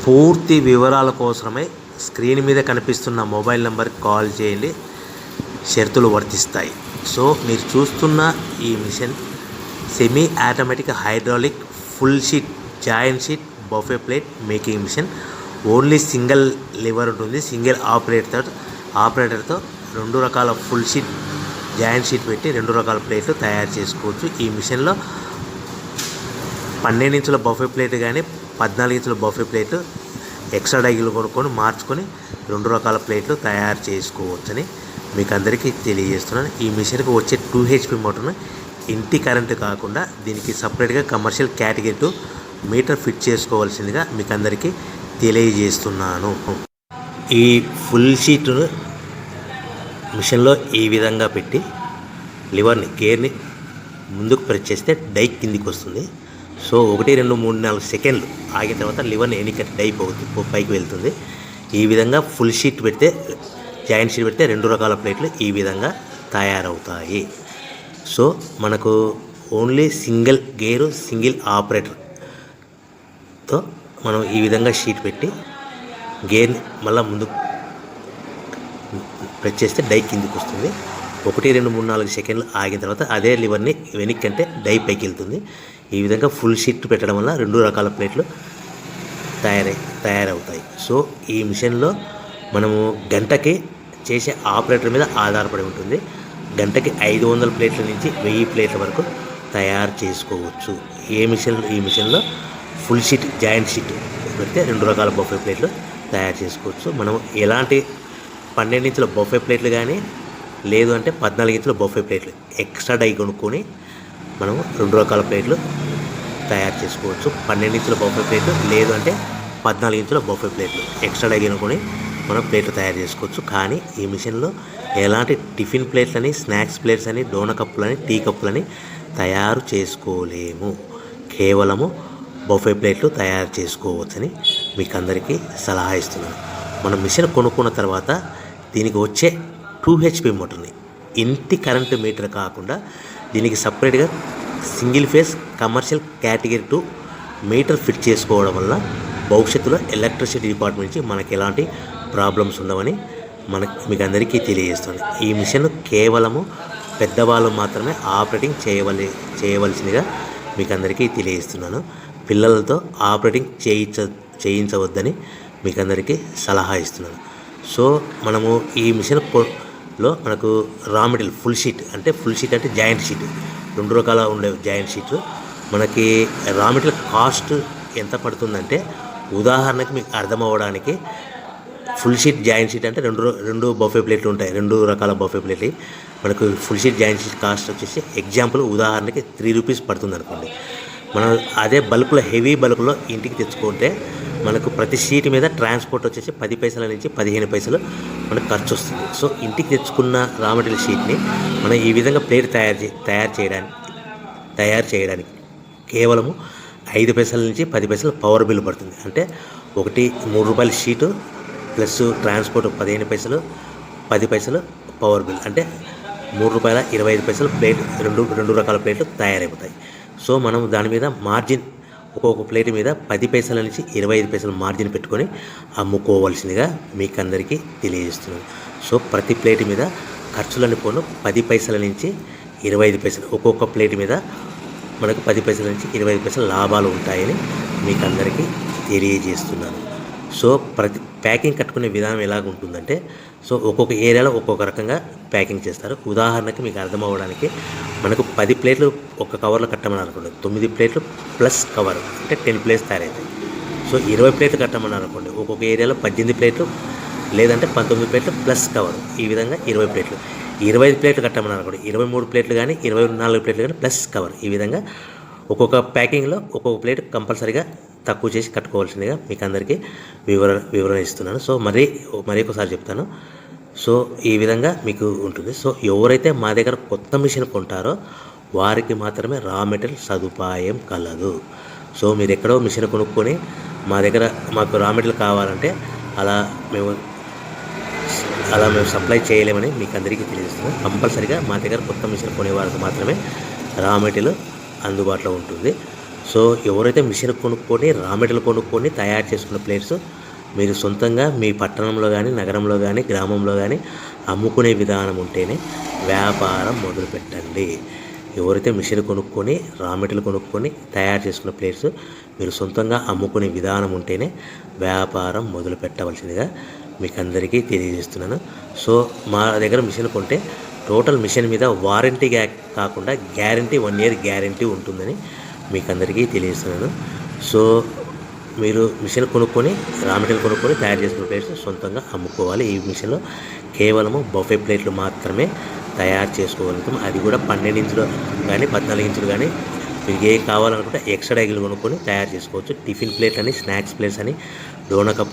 పూర్తి వివరాల కోసమే స్క్రీన్ మీద కనిపిస్తున్న మొబైల్ నెంబర్కి కాల్ చేయండి. షరతులు వర్తిస్తాయి. సో మీరు చూస్తున్న ఈ machine semi automatic hydraulic full sheet joint sheet buffet plate making machine. Only single lever ఉంటుంది. సింగిల్ ఆపరేటర్తో 2 రకాల ఫుల్ షీట్ జాయింట్ షీట్ పెట్టి 2 రకాల ప్లేట్లు తయారు చేసుకోవచ్చు. ఈ మిషన్లో 12 ఇంచుల బఫే ప్లేట్ కానీ 14 ఇంచుల బఫే ప్లేట్లు ఎక్స్ట్రా డైలు కొనుక్కొని మార్చుకొని 2 రకాల ప్లేట్లు తయారు చేసుకోవచ్చని మీకు అందరికీ తెలియజేస్తున్నాను. ఈ మిషన్కి వచ్చే 2 HP మోటార్ను ఇంటి కరెంటు కాకుండా దీనికి సపరేట్గా కమర్షియల్ కేటగిరీ 2 మీటర్ ఫిట్ చేసుకోవాల్సిందిగా మీకు అందరికీ తెలియజేస్తున్నాను. ఈ ఫుల్ షీట్ను మిషన్లో ఈ విధంగా పెట్టి లివర్ని గేర్ని ముందుకు ప్రెస్ చేస్తే డై కిందికి వస్తుంది. సో 1 2 3 4 సెకండ్లు ఆగిన తర్వాత లివర్ని ఎన్నిక డై పైకి వెళ్తుంది. ఈ విధంగా ఫుల్ షీట్ పెడితే జాయింట్ షీట్ పెడితే 2 రకాల ప్లేట్లు ఈ విధంగా తయారవుతాయి. సో మనకు ఓన్లీ సింగిల్ గేరు సింగిల్ ఆపరేటర్తో మనం ఈ విధంగా షీట్ పెట్టి గేర్ని మళ్ళీ ముందుకు ప్రెస్ చేస్తే డై కిందికి వస్తుంది. 1 2 3 4 సెకండ్లు ఆగిన తర్వాత అదే లివర్ని వెనక్కి అంటే డై పైకి వెళ్తుంది. ఈ విధంగా ఫుల్ షీట్ పెట్టడం వల్ల 2 రకాల ప్లేట్లు తయారవుతాయి. సో ఈ మిషన్లో మనము గంటకి చేసే ఆపరేటర్ మీద ఆధారపడి ఉంటుంది. గంటకి 500 ప్లేట్ల నుంచి 1000 ప్లేట్ల వరకు తయారు చేసుకోవచ్చు. ఈ మిషన్లో ఫుల్ షీట్ జాయింట్ షీట్ పెడితే 2 రకాల బఫే ప్లేట్లు తయారు చేసుకోవచ్చు. మనం ఎలాంటి 12 ఇంచుల బఫే ప్లేట్లు కానీ లేదు అంటే 14 ఇంచుల బఫే ప్లేట్లు ఎక్స్ట్రా డై కొనుక్కొని మనం 2 రకాల ప్లేట్లు తయారు చేసుకోవచ్చు. 12 ఇంచుల బఫే ప్లేట్లు లేదు అంటే 14 ఇంచుల బఫే ప్లేట్లు ఎక్స్ట్రా డై కొనుక్కొని మనం ప్లేట్లు తయారు చేసుకోవచ్చు. కానీ ఈ మిషన్లో ఎలాంటి టిఫిన్ ప్లేట్లని స్నాక్స్ ప్లేట్స్ అని డోన కప్పులని టీ కప్పులని తయారు చేసుకోలేము. కేవలము బఫే ప్లేట్లు తయారు చేసుకోవచ్చని మీకు అందరికీ సలహా ఇస్తున్నాను. మనం మిషన్ కొనుక్కున్న తర్వాత దీనికి వచ్చే 2 HP మోటార్ని ఇంటి కరెంటు మీటర్ కాకుండా దీనికి సపరేట్గా single phase commercial category 2 metre fit చేసుకోవడం వల్ల భవిష్యత్తులో ఎలక్ట్రిసిటీ డిపార్ట్మెంట్ నుంచి మనకి ఎలాంటి ప్రాబ్లమ్స్ ఉండవని మీకు అందరికీ తెలియజేస్తుంది. ఈ మిషన్ కేవలము పెద్దవాళ్ళు మాత్రమే ఆపరేటింగ్ చేయవలసిందిగా మీకు అందరికీ తెలియజేస్తున్నాను. పిల్లలతో ఆపరేటింగ్ చేయించవద్దని మీకు అందరికీ సలహా ఇస్తున్నాను. సో మనము ఈ మిషన్లో మనకు రా మెటీరియల్ ఫుల్ షీట్ అంటే జాయింట్ షీట్ 2 రకాల ఉండే జాయింట్ షీట్ మనకి రా మెటీరియల్ కాస్ట్ ఎంత పడుతుందంటే ఉదాహరణకి మీకు అర్థం అవ్వడానికి ఫుల్ షీట్ జాయింట్ షీట్ అంటే 2 బఫే ప్లేట్లు ఉంటాయి. 2 రకాల బఫే ప్లేట్లు మనకు full sheet joint sheet cost వచ్చేసి ఎగ్జాంపుల్ ఉదాహరణకి 3 రూపీస్ పడుతుంది అనుకోండి. మనం అదే బల్క్లో హెవీ బల్క్లో ఇంటికి తెచ్చుకుంటే మనకు ప్రతి షీట్ మీద ట్రాన్స్పోర్ట్ వచ్చేసి 10 పైసల నుంచి 15 పైసలు మనకు ఖర్చు వస్తుంది. సో ఇంటికి తెచ్చుకున్న రా మెటీరియల్ షీట్ని మనం ఈ విధంగా ప్లేట్ తయారు చేయడానికి కేవలము 5 పైసల నుంచి 10 పైసలు పవర్ బిల్ పడుతుంది. అంటే 3 రూపాయల షీటు ప్లస్ ట్రాన్స్పోర్ట్ 15 పైసలు 10 పైసలు పవర్ బిల్ అంటే 3 రూపాయల 25 పైసలు ప్లేట్ 2 రకాల ప్లేట్లు తయారైపోతాయి. సో మనం దాని మీద మార్జిన్ ఒక్కొక్క ప్లేట్ మీద 10 పైసల నుంచి 25 పైసలు మార్జిన్ పెట్టుకొని అమ్ముకోవాల్సిందిగా మీకు అందరికీ తెలియజేస్తున్నాను. సో ప్రతి ప్లేట్ మీద ఖర్చులని పోను 10 పైసల నుంచి 25 పైసలు ఒక్కొక్క ప్లేట్ మీద మనకు 10 పైసల నుంచి 25 పైసలు లాభాలు ఉంటాయని మీకు అందరికీ తెలియజేస్తున్నాను. సో ప్రతి ప్యాకింగ్ కట్టుకునే విధానం ఎలాగ ఉంటుందంటే సో ఒక్కొక్క ఏరియాలో ఒక్కొక్క రకంగా ప్యాకింగ్ చేస్తారు. ఉదాహరణకి మీకు అర్థం అవ్వడానికి మనకు 10 ప్లేట్లు ఒక కవర్లో కట్టమని అనుకోండి, 9 ప్లేట్లు ప్లస్ కవర్ అంటే 10 ప్లేట్స్ తయారవుతాయి. సో 20 ప్లేట్లు కట్టమని అనుకోండి, ఒక్కొక్క ఏరియాలో 18 ప్లేట్లు లేదంటే 19 ప్లేట్లు ప్లస్ కవర్ ఈ విధంగా 20 ప్లేట్లు. 25 ప్లేట్లు కట్టమని అనుకోండి, 23 ప్లేట్లు కానీ 24 ప్లేట్లు కానీ ప్లస్ కవర్ ఈ విధంగా ఒక్కొక్క ప్యాకింగ్లో ఒక్కొక్క ప్లేట్ కంపల్సరీగా తక్కువ చేసి కట్టుకోవాల్సిందిగా మీకు అందరికీ వివరణ ఇస్తున్నాను. సో మరి ఒకసారి చెప్తాను. సో ఈ విధంగా మీకు ఉంటుంది. సో ఎవరైతే మా దగ్గర కొత్త మిషన్ కొంటారో వారికి మాత్రమే రా మెటీరియల్ సదుపాయం కలదు. సో మీరు ఎక్కడో మిషన్ కొనుక్కొని మాకు రా మెటీరియల్ కావాలంటే అలా మేము సప్లై చేయలేమని మీకు అందరికీ తెలియజేస్తున్నాం. కంపల్సరీగా మా దగ్గర కొత్త మిషన్ కొనే వారికి మాత్రమే రా మెటీరియల్ అందుబాటులో ఉంటుంది. సో ఎవరైతే మిషన్ కొనుక్కొని రా మెటీరియల్ కొనుక్కొని తయారు చేసుకున్న ప్లేట్స్ మీరు సొంతంగా మీ పట్టణంలో కానీ నగరంలో కానీ గ్రామంలో కానీ అమ్ముకునే విధానం ఉంటేనే వ్యాపారం మొదలుపెట్టండి. ఎవరైతే మిషన్ కొనుక్కొని రా మెటీరియల్ కొనుక్కొని తయారు చేసుకున్న ప్లేట్స్ మీరు సొంతంగా అమ్ముకునే విధానం ఉంటేనే వ్యాపారం మొదలు పెట్టవలసిందిగా మీకు అందరికీ తెలియజేస్తున్నాను. సో మా దగ్గర మిషన్ కొంటే టోటల్ మిషన్ మీద వారంటీ కాకుండా గ్యారంటీ 1 year గ్యారంటీ ఉంటుందని మీకు అందరికీ తెలియజేస్తున్నాను. సో మీరు మిషన్ కొనుక్కొని రా మెటీరియల్ కొనుక్కొని తయారు చేసుకున్న ప్లేట్స్ సొంతంగా అమ్ముకోవాలి. ఈ మిషన్లో కేవలము బఫే ప్లేట్లు మాత్రమే తయారు చేసుకోగలుగుతాం. అది కూడా 12 ఇంచులు కానీ 14 ఇంచులు కానీ మీకు ఏ కావాలనుకుంటే ఎక్స్ట్రా డైగులు కొనుక్కొని తయారు చేసుకోవచ్చు. టిఫిన్ ప్లేట్ అని, స్నాక్స్ ప్లేట్స్ అని, డోనా కప్